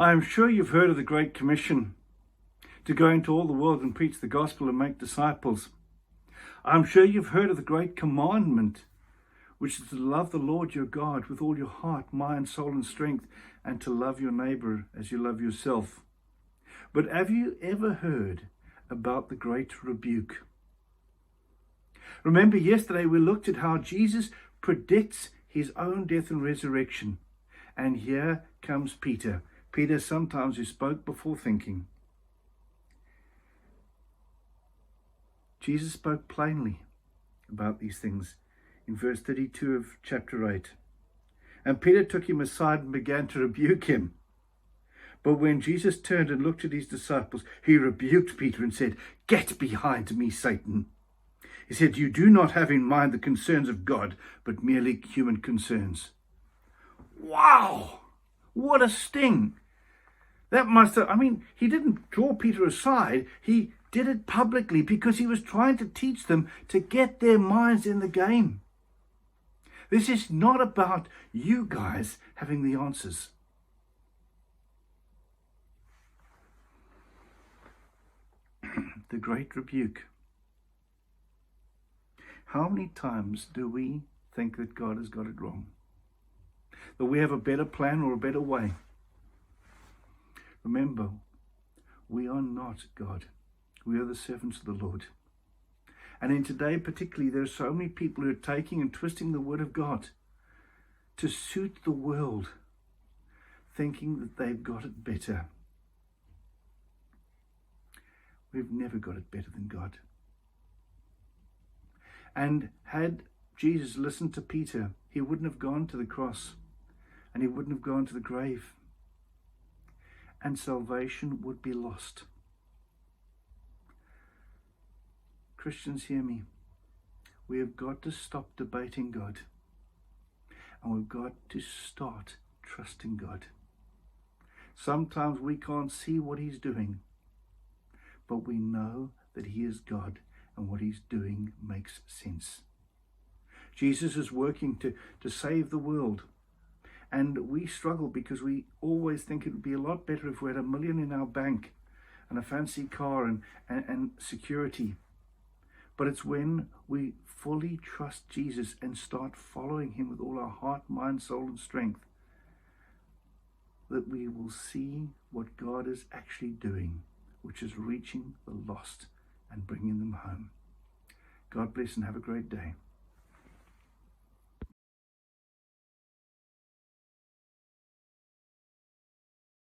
I am sure you've heard of the Great Commission to go into all the world and preach the gospel and make disciples. I'm sure you've heard of the Great Commandment, which is to love the Lord your God with all your heart, mind, soul, and strength, and to love your neighbor as you love yourself. But have you ever heard about the Great Rebuke? Remember, yesterday we looked at how Jesus predicts his own death and resurrection. And here comes Peter. Peter, sometimes who spoke before thinking. Jesus spoke plainly about these things in verse 32 of chapter 8. And Peter took him aside and began to rebuke him. But when Jesus turned and looked at his disciples, he rebuked Peter and said, "Get behind me, Satan." He said, "You do not have in mind the concerns of God, but merely human concerns." Wow! What a sting! That must have, he didn't draw Peter aside. He did it publicly because he was trying to teach them to get their minds in the game. This is not about you guys having the answers. The Great Rebuke. How many times do we think that God has got it wrong? That we have a better plan or a better way? Remember, we are not God. We are the servants of the Lord. And in today particularly, there are so many people who are taking and twisting the word of God to suit the world, thinking that they've got it better. We've never got it better than God. And had Jesus listened to Peter, he wouldn't have gone to the cross, and he wouldn't have gone to the grave, and salvation would be lost. Christians, hear me. We have got to stop debating God, and we've got to start trusting God. Sometimes we can't see what he's doing, but we know that he is God, and what he's doing makes sense. Jesus is working to save the world, and we struggle because we always think it would be a lot better if we had $1 million in our bank and a fancy car and security. But it's when we fully trust Jesus and start following him with all our heart, mind, soul, and strength that we will see what God is actually doing, which is reaching the lost and bringing them home. God bless and have a great day.